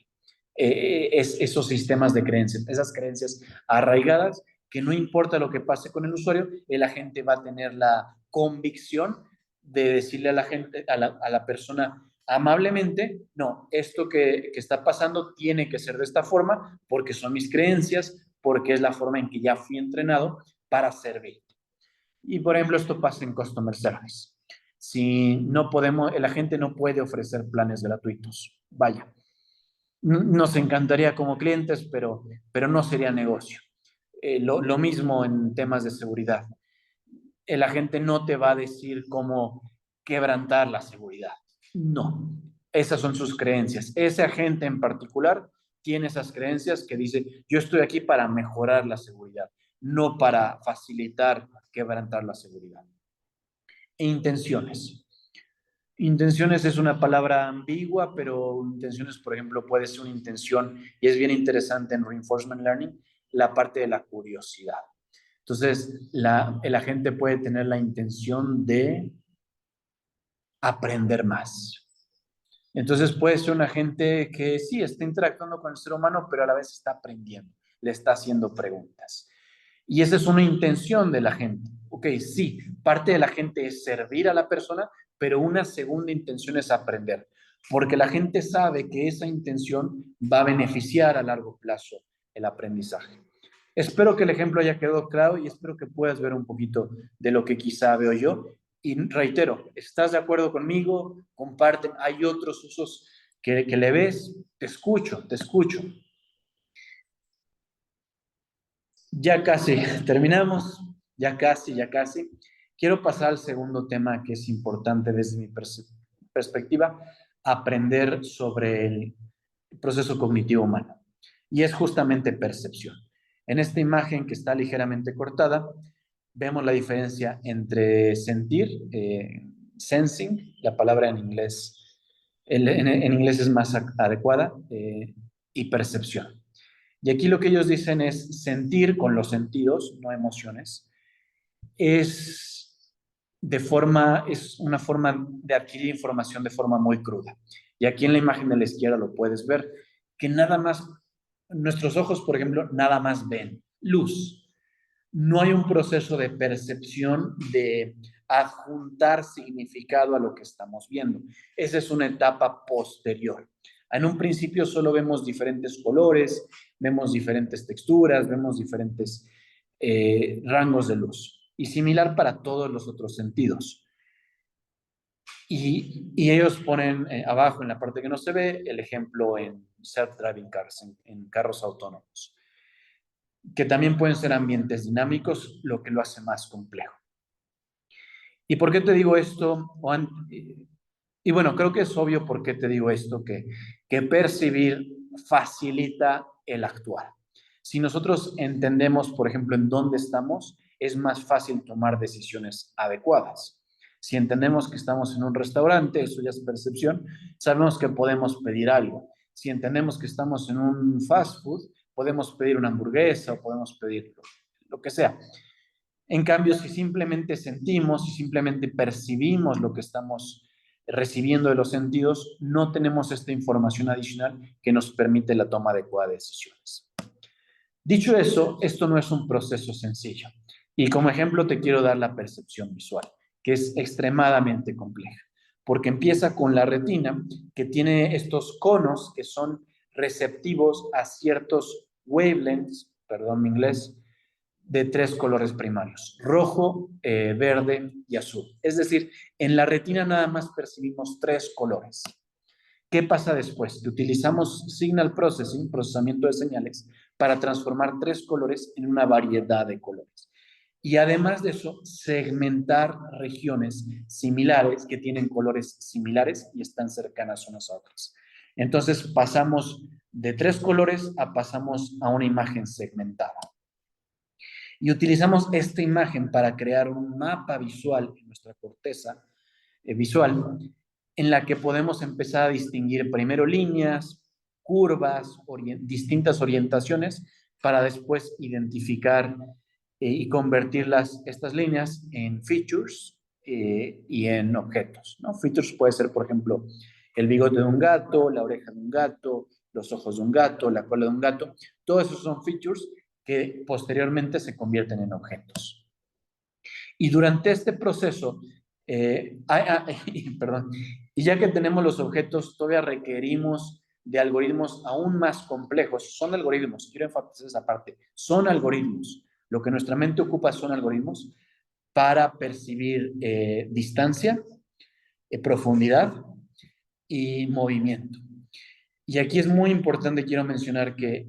Esos sistemas de creencias, esas creencias arraigadas, que no importa lo que pase con el usuario, el agente va a tener la convicción de decirle a la gente, a la persona amablemente, no, esto que está pasando tiene que ser de esta forma porque son mis creencias, porque es la forma en que ya fui entrenado para servir. Y por ejemplo, esto pasa en Customer Service. Si no podemos, el agente no puede ofrecer planes gratuitos. Vaya, nos encantaría como clientes, pero no sería negocio. Lo mismo en temas de seguridad. El agente no te va a decir cómo quebrantar la seguridad. No, esas son sus creencias. Ese agente en particular tiene esas creencias que dice, yo estoy aquí para mejorar la seguridad, no para facilitar quebrantar la seguridad. E intenciones. Intenciones es una palabra ambigua, pero intenciones, por ejemplo, puede ser una intención, y es bien interesante en Reinforcement Learning, la parte de la curiosidad. Entonces, el agente puede tener la intención de aprender más. Entonces, puede ser un agente que sí está interactuando con el ser humano, pero a la vez está aprendiendo, le está haciendo preguntas. Y esa es una intención de la gente. Ok, sí, parte de la gente es servir a la persona, pero una segunda intención es aprender, porque la gente sabe que esa intención va a beneficiar a largo plazo el aprendizaje. Espero que el ejemplo haya quedado claro y espero que puedas ver un poquito de lo que quizá veo yo. Y reitero, ¿estás de acuerdo conmigo? Comparten, hay otros usos que le ves, te escucho, te escucho. Ya casi terminamos, ya casi, ya casi. Quiero pasar al segundo tema que es importante desde mi perspectiva, aprender sobre el proceso cognitivo humano. Y es justamente percepción. En esta imagen que está ligeramente cortada, vemos la diferencia entre sentir, sensing, la palabra en inglés, en inglés es más adecuada, y percepción. Y aquí lo que ellos dicen es sentir con los sentidos, no emociones, es una forma de adquirir información de forma muy cruda. Y aquí en la imagen de la izquierda lo puedes ver, que nada más, nuestros ojos, por ejemplo, nada más ven luz. No hay un proceso de percepción, de adjuntar significado a lo que estamos viendo. Esa es una etapa posterior. En un principio solo vemos diferentes colores, vemos diferentes texturas, vemos diferentes rangos de luz. Y similar para todos los otros sentidos. Y ellos ponen abajo en la parte que no se ve el ejemplo en self-driving cars, en carros autónomos, que también pueden ser ambientes dinámicos, lo que lo hace más complejo. ¿Y por qué te digo esto, Juan? Y bueno, creo que es obvio por qué te digo esto, que percibir facilita el actuar. Si nosotros entendemos, por ejemplo, en dónde estamos, es más fácil tomar decisiones adecuadas. Si entendemos que estamos en un restaurante, eso ya es percepción, sabemos que podemos pedir algo. si entendemos que estamos en un fast food, podemos pedir una hamburguesa o podemos pedir lo que sea. En cambio, si simplemente sentimos, si simplemente percibimos lo que estamos recibiendo de los sentidos, no tenemos esta información adicional que nos permite la toma adecuada de decisiones. Dicho eso, esto no es un proceso sencillo. Y como ejemplo te quiero dar la percepción visual, que es extremadamente compleja, porque empieza con la retina, que tiene estos conos que son receptivos a ciertos wavelengths, perdón mi inglés, de tres colores primarios, rojo, verde y azul. Es decir, en la retina nada más percibimos tres colores. ¿Qué pasa después? Que utilizamos signal processing, procesamiento de señales, para transformar tres colores en una variedad de colores. Y además de eso, segmentar regiones similares que tienen colores similares y están cercanas unas a otras. Entonces pasamos de tres colores pasamos a una imagen segmentada. Y utilizamos esta imagen para crear un mapa visual en nuestra corteza visual, en la que podemos empezar a distinguir primero líneas, curvas, distintas orientaciones, para después identificar y convertir estas líneas en features y en objetos, ¿no? Features puede ser, por ejemplo, el bigote de un gato, la oreja de un gato, los ojos de un gato, la cola de un gato. Todos esos son features que posteriormente se convierten en objetos. Y durante este proceso, perdón, y ya que tenemos los objetos, todavía requerimos de algoritmos aún más complejos. Son algoritmos, quiero enfatizar esa parte, son algoritmos. Lo que nuestra mente ocupa son algoritmos para percibir distancia, profundidad y movimiento. Y aquí es muy importante, quiero mencionar que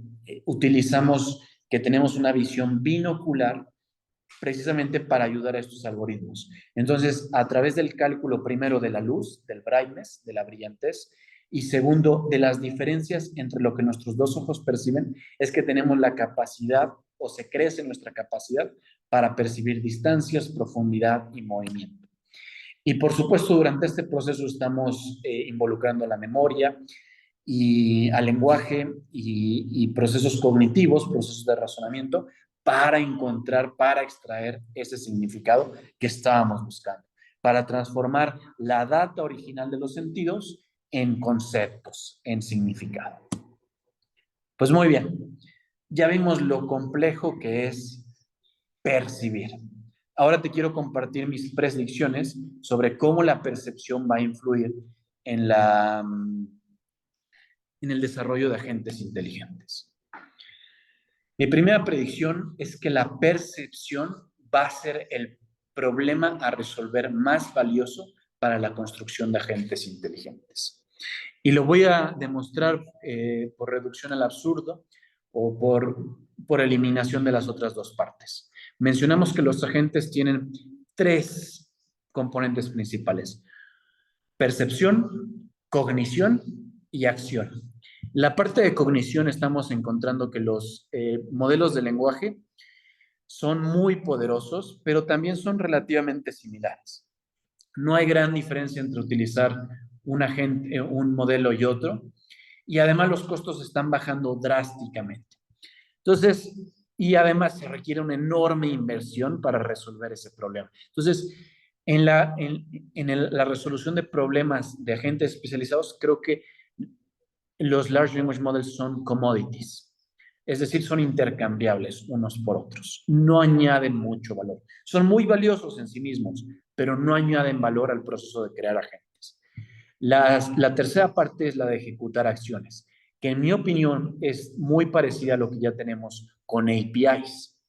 que tenemos una visión binocular precisamente para ayudar a estos algoritmos. Entonces, a través del cálculo primero de la luz, del brightness, de la brillantez, y segundo, de las diferencias entre lo que nuestros dos ojos perciben, es que tenemos la capacidad o se crece nuestra capacidad para percibir distancias, profundidad y movimiento. Y por supuesto, durante este proceso estamos involucrando la memoria y al lenguaje y procesos cognitivos, procesos de razonamiento, para encontrar, para extraer ese significado que estábamos buscando, para transformar la data original de los sentidos en conceptos, en significado. Pues muy bien, ya vimos lo complejo que es percibir. Ahora te quiero compartir mis predicciones sobre cómo la percepción va a influir en en el desarrollo de agentes inteligentes. Mi primera predicción es que la percepción va a ser el problema a resolver más valioso para la construcción de agentes inteligentes. Y lo voy a demostrar por reducción al absurdo o por eliminación de las otras dos partes. Mencionamos que los agentes tienen tres componentes principales: percepción, cognición y acción. La parte de cognición estamos encontrando que los modelos de lenguaje son muy poderosos, pero también son relativamente similares. No hay gran diferencia entre utilizar un modelo y otro, y además los costos están bajando drásticamente. Entonces, y además se requiere una enorme inversión para resolver ese problema. Entonces, la resolución de problemas de agentes especializados, creo que los large language models son commodities, es decir, son intercambiables unos por otros, no añaden mucho valor. Son muy valiosos en sí mismos, pero no añaden valor al proceso de crear agentes. La tercera parte es la de ejecutar acciones, que en mi opinión es muy parecida a lo que ya tenemos con APIs.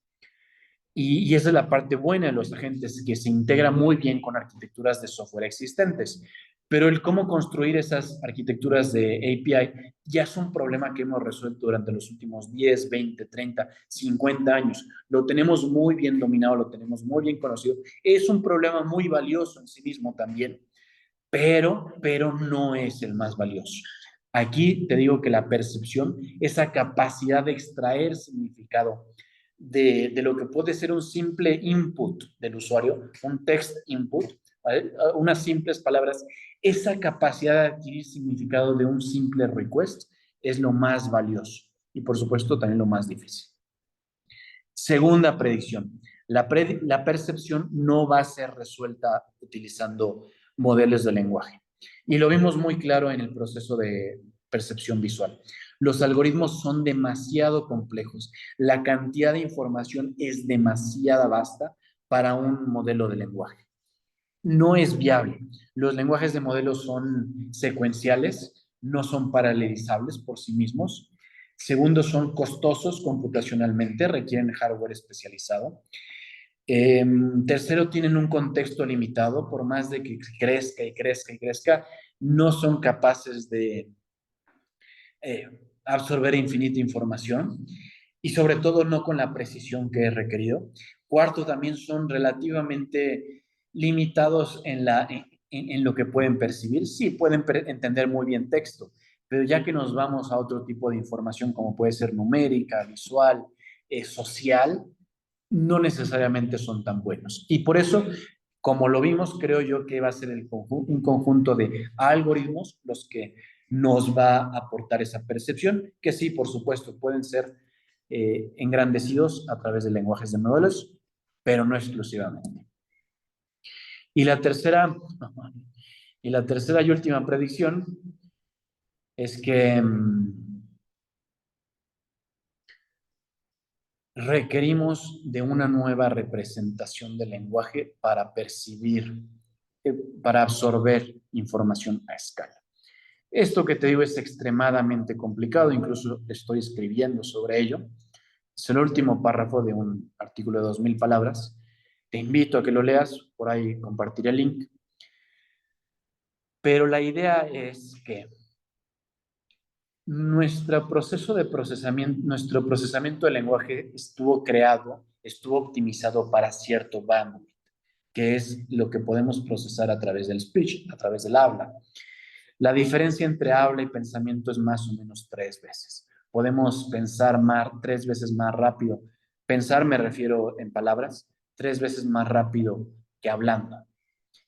Y esa es la parte buena de los agentes, que se integra muy bien con arquitecturas de software existentes. Pero el cómo construir esas arquitecturas de API ya es un problema que hemos resuelto durante los últimos 10, 20, 30, 50 años. Lo tenemos muy bien dominado, lo tenemos muy bien conocido. Es un problema muy valioso en sí mismo también, pero no es el más valioso. Aquí te digo que la percepción, esa capacidad de extraer significado de lo que puede ser un simple input del usuario, un text input, ¿vale? Unas simples palabras, esa capacidad de adquirir significado de un simple request es lo más valioso y por supuesto también lo más difícil. Segunda predicción, la percepción no va a ser resuelta utilizando modelos de lenguaje. Y lo vimos muy claro en el proceso de percepción visual. Los algoritmos son demasiado complejos. La cantidad de información es demasiada vasta para un modelo de lenguaje. No es viable. Los lenguajes de modelos son secuenciales, no son paralelizables por sí mismos. Segundo, son costosos computacionalmente, requieren hardware especializado. Tercero, tienen un contexto limitado, por más de que crezca y crezca y crezca, no son capaces de eh, absorber infinita información y sobre todo no con la precisión que es requerido. Cuarto, también son relativamente limitados en lo que pueden percibir. Sí, pueden entender muy bien texto, pero ya que nos vamos a otro tipo de información como puede ser numérica, visual, social, no necesariamente son tan buenos. Y por eso, como lo vimos, creo yo que va a ser un conjunto de algoritmos los que nos va a aportar esa percepción, que sí, por supuesto, pueden ser engrandecidos a través de lenguajes de modelos, pero no exclusivamente. Y la tercera, y última predicción es que requerimos de una nueva representación del lenguaje para percibir, para absorber información a escala. Esto que te digo es extremadamente complicado, incluso estoy escribiendo sobre ello. Es el último párrafo de un artículo de 2000 palabras. Te invito a que lo leas, por ahí compartiré el link. Pero la idea es que nuestro procesamiento del lenguaje estuvo optimizado para cierto bandwidth, que es lo que podemos procesar a través del speech, a través del habla. La diferencia entre habla y pensamiento es más o menos 3 veces. Podemos pensar 3 veces más rápido. Pensar me refiero en palabras, 3 veces más rápido que hablando.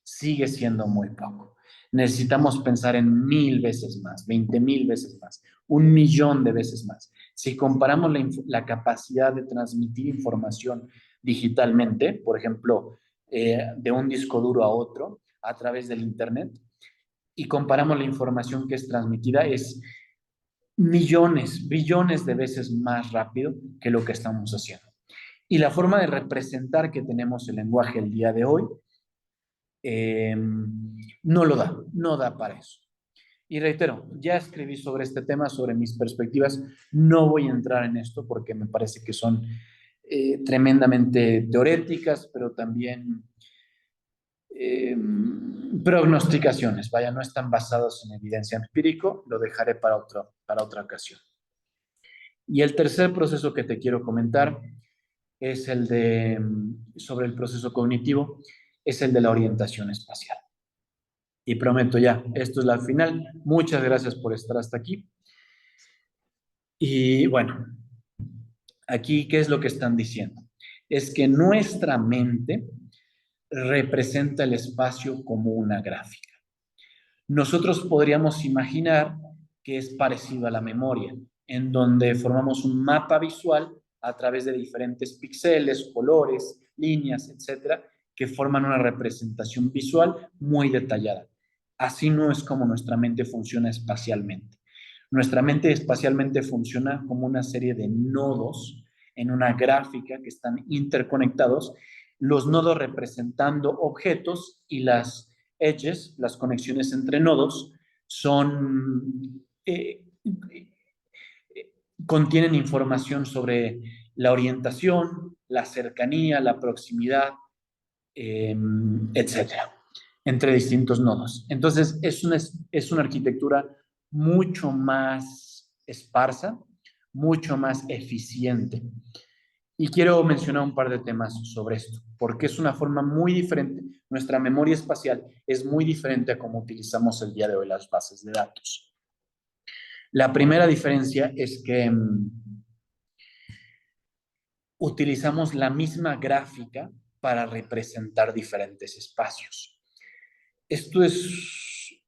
Sigue siendo muy poco. Necesitamos pensar en 1000 veces más, 20,000 veces más, 1,000,000 de veces más. Si comparamos la capacidad de transmitir información digitalmente, por ejemplo, de un disco duro a otro a través del Internet, y comparamos la información que es transmitida, es millones, billones de veces más rápido que lo que estamos haciendo. Y la forma de representar que tenemos el lenguaje el día de hoy no da para eso. Y reitero, ya escribí sobre este tema, sobre mis perspectivas, no voy a entrar en esto porque me parece que son tremendamente teoréticas, pero también prognosticaciones, vaya, no están basados en evidencia empírico, lo dejaré para otra ocasión. Y el tercer proceso que te quiero comentar es sobre el proceso cognitivo, es el de la orientación espacial. Y prometo ya, esto es la final. Muchas gracias por estar hasta aquí. Y bueno, aquí, ¿qué es lo que están diciendo? Es que nuestra mente representa el espacio como una gráfica. Nosotros podríamos imaginar que es parecido a la memoria, en donde formamos un mapa visual a través de diferentes píxeles, colores, líneas, etcétera, que forman una representación visual muy detallada. Así no es como nuestra mente funciona espacialmente. Nuestra mente espacialmente funciona como una serie de nodos en una gráfica que están interconectados, los nodos representando objetos y las edges, las conexiones entre nodos, contienen información sobre la orientación, la cercanía, la proximidad, etcétera, entre distintos nodos. Entonces, es una arquitectura mucho más esparsa, mucho más eficiente. Y quiero mencionar un par de temas sobre esto, porque es una forma muy diferente. Nuestra memoria espacial es muy diferente a cómo utilizamos el día de hoy las bases de datos. La primera diferencia es que utilizamos la misma gráfica para representar diferentes espacios. Esto es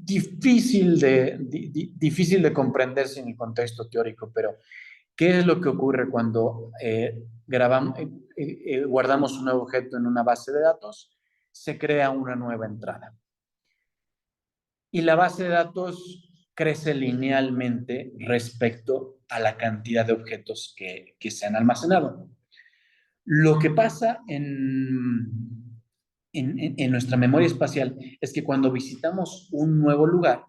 difícil de comprender sin el contexto teórico, pero ¿qué es lo que ocurre cuando guardamos un nuevo objeto en una base de datos? Se crea una nueva entrada. Y la base de datos crece linealmente respecto a la cantidad de objetos que se han almacenado. Lo que pasa en nuestra memoria espacial es que cuando visitamos un nuevo lugar,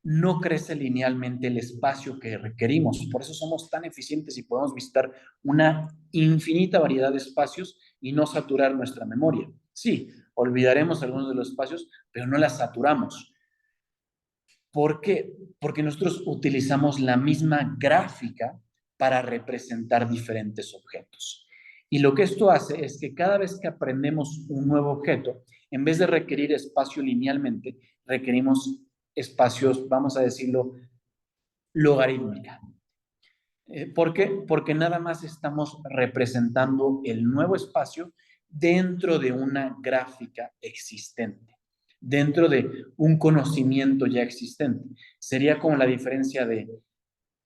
no crece linealmente el espacio que requerimos. Por eso somos tan eficientes y podemos visitar una infinita variedad de espacios y no saturar nuestra memoria. Sí, olvidaremos algunos de los espacios, pero no la saturamos. ¿Por qué? Porque nosotros utilizamos la misma gráfica para representar diferentes objetos. Y lo que esto hace es que cada vez que aprendemos un nuevo objeto, en vez de requerir espacio linealmente, requerimos espacios, vamos a decirlo, logarítmica. ¿Por qué? Porque nada más estamos representando el nuevo espacio dentro de una gráfica existente, dentro de un conocimiento ya existente. Sería como la diferencia de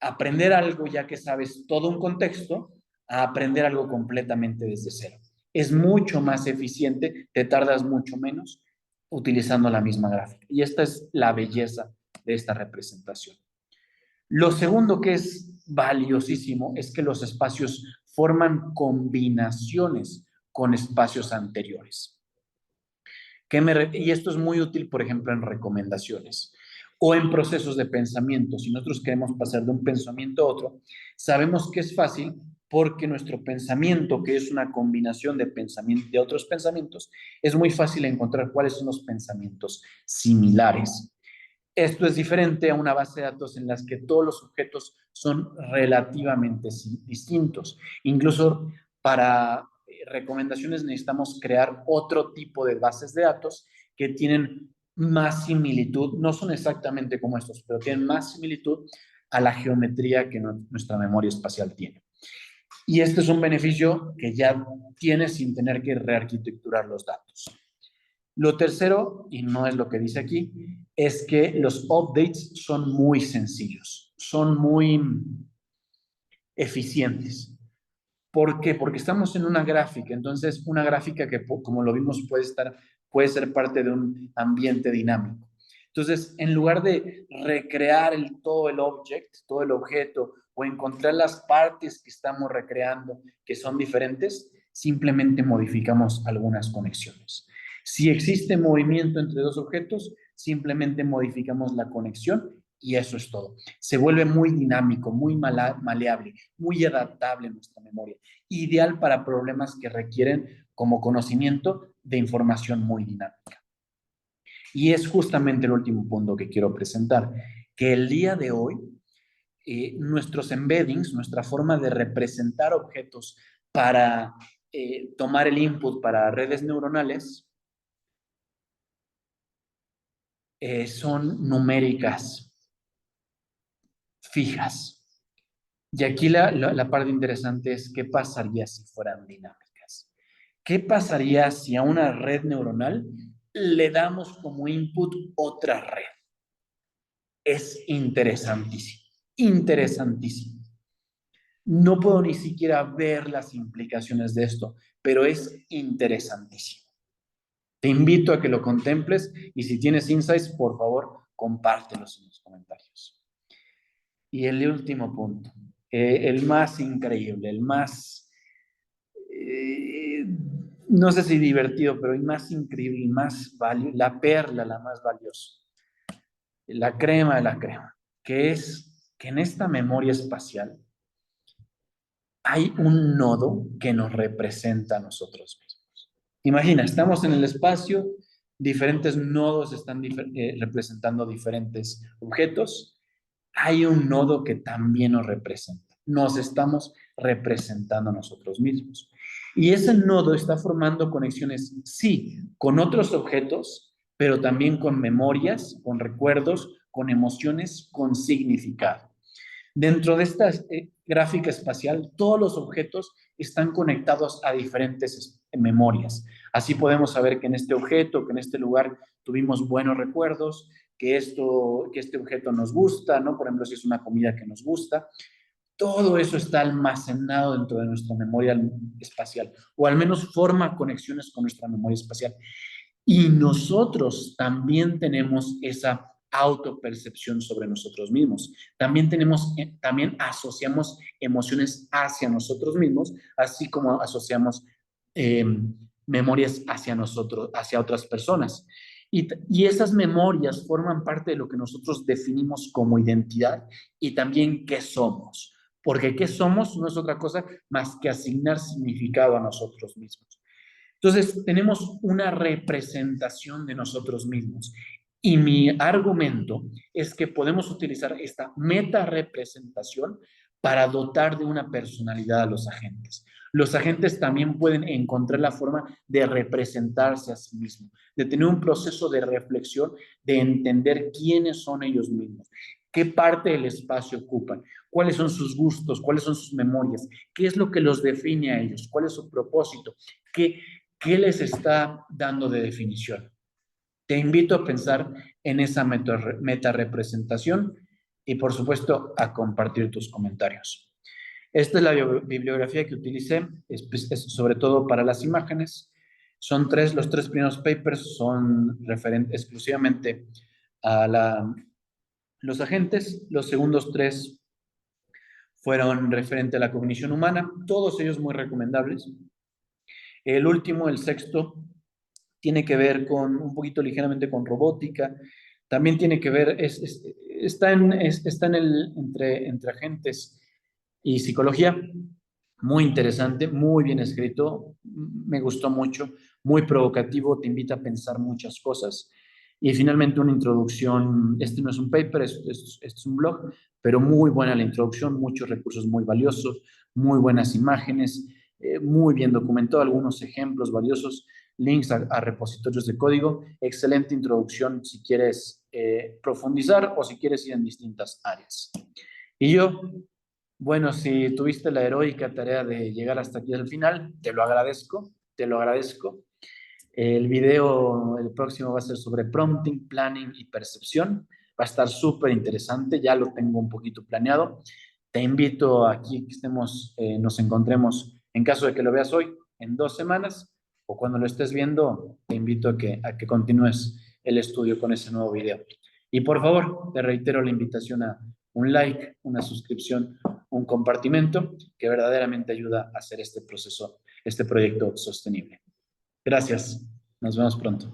aprender algo ya que sabes todo un contexto a aprender algo completamente desde cero. Es mucho más eficiente, te tardas mucho menos utilizando la misma gráfica. Y esta es la belleza de esta representación. Lo segundo que es valiosísimo es que los espacios forman combinaciones con espacios anteriores. Y esto es muy útil, por ejemplo, en recomendaciones o en procesos de pensamiento. Si nosotros queremos pasar de un pensamiento a otro, sabemos que es fácil porque nuestro pensamiento, que es una combinación de otros pensamientos, es muy fácil encontrar cuáles son los pensamientos similares. Esto es diferente a una base de datos en las que todos los objetos son relativamente distintos. Incluso para recomendaciones necesitamos crear otro tipo de bases de datos que tienen más similitud, no son exactamente como estos, pero tienen más similitud a la geometría que nuestra memoria espacial tiene. Y este es un beneficio que ya tienes sin tener que rearquitecturar los datos. Lo tercero, y no es lo que dice aquí, es que los updates son muy sencillos, son muy eficientes. ¿Por qué? Porque estamos en una gráfica, entonces una gráfica que, como lo vimos, puede ser parte de un ambiente dinámico. Entonces, en lugar de recrear todo el object, todo el objeto, o encontrar las partes que estamos recreando que son diferentes, simplemente modificamos algunas conexiones. Si existe movimiento entre dos objetos, simplemente modificamos la conexión y eso es todo. Se vuelve muy dinámico, muy maleable, muy adaptable en nuestra memoria. Ideal para problemas que requieren como conocimiento de información muy dinámica. Y es justamente el último punto que quiero presentar, que el día de hoy nuestros embeddings, nuestra forma de representar objetos para tomar el input para redes neuronales, son numéricas, fijas. Y aquí la parte interesante es qué pasaría si fueran dinámicas. ¿Qué pasaría si a una red neuronal le damos como input otra red? Es interesantísimo, interesantísimo. No puedo ni siquiera ver las implicaciones de esto, pero es interesantísimo. Te invito a que lo contemples y si tienes insights, por favor, compártelos en los comentarios. Y el último punto, el más increíble, el más, no sé si divertido, pero el más increíble, el más valioso, la perla, la más valiosa, la crema de la crema, que es que en esta memoria espacial hay un nodo que nos representa a nosotros mismos. Imagina, estamos en el espacio, diferentes nodos están representando diferentes objetos. Hay un nodo que también nos representa. Nos estamos representando a nosotros mismos. Y ese nodo está formando conexiones, sí, con otros objetos, pero también con memorias, con recuerdos, con emociones, con significado. Dentro de esta gráfica espacial, todos los objetos están conectados a diferentes memorias, Así podemos saber que en este objeto, que en este lugar tuvimos buenos recuerdos, que este objeto nos gusta, ¿no? Por ejemplo, si es una comida que nos gusta. Todo eso está almacenado dentro de nuestra memoria espacial, o al menos forma conexiones con nuestra memoria espacial. Y nosotros también tenemos esa autopercepción sobre nosotros mismos. También asociamos emociones hacia nosotros mismos, así como asociamos eh, memorias hacia nosotros, hacia otras personas. Y esas memorias forman parte de lo que nosotros definimos como identidad y también qué somos. Porque qué somos no es otra cosa más que asignar significado a nosotros mismos. Entonces, tenemos una representación de nosotros mismos. Y mi argumento es que podemos utilizar esta meta representación para dotar de una personalidad a los agentes. Los agentes también pueden encontrar la forma de representarse a sí mismos, de tener un proceso de reflexión, de entender quiénes son ellos mismos, qué parte del espacio ocupan, cuáles son sus gustos, cuáles son sus memorias, qué es lo que los define a ellos, cuál es su propósito, qué les está dando de definición. Te invito a pensar en esa meta representación y, por supuesto, a compartir tus comentarios. Esta es la bibliografía que utilicé, es sobre todo para las imágenes. Son los tres primeros papers son referentes exclusivamente a los agentes, los segundos tres fueron referente a la cognición humana, todos ellos muy recomendables. El último, el sexto, tiene que ver con un poquito ligeramente con robótica, también tiene que ver, está entre agentes y psicología, muy interesante, muy bien escrito, me gustó mucho, muy provocativo, te invita a pensar muchas cosas. Y finalmente una introducción, este no es un paper, es un blog, pero muy buena la introducción, muchos recursos muy valiosos, muy buenas imágenes, muy bien documentado, algunos ejemplos valiosos, links a repositorios de código, excelente introducción si quieres profundizar o si quieres ir en distintas áreas. Y yo, bueno, si tuviste la heroica tarea de llegar hasta aquí al final, te lo agradezco, te lo agradezco. El video, el próximo va a ser sobre prompting, planning y percepción. Va a estar súper interesante, ya lo tengo un poquito planeado. Te invito aquí que nos encontremos, en caso de que lo veas hoy, en 2 semanas, o cuando lo estés viendo, te invito a que continúes el estudio con ese nuevo video. Y por favor, te reitero la invitación a un like, una suscripción, un compartimento, que verdaderamente ayuda a hacer este proceso, este proyecto sostenible. Gracias. Nos vemos pronto.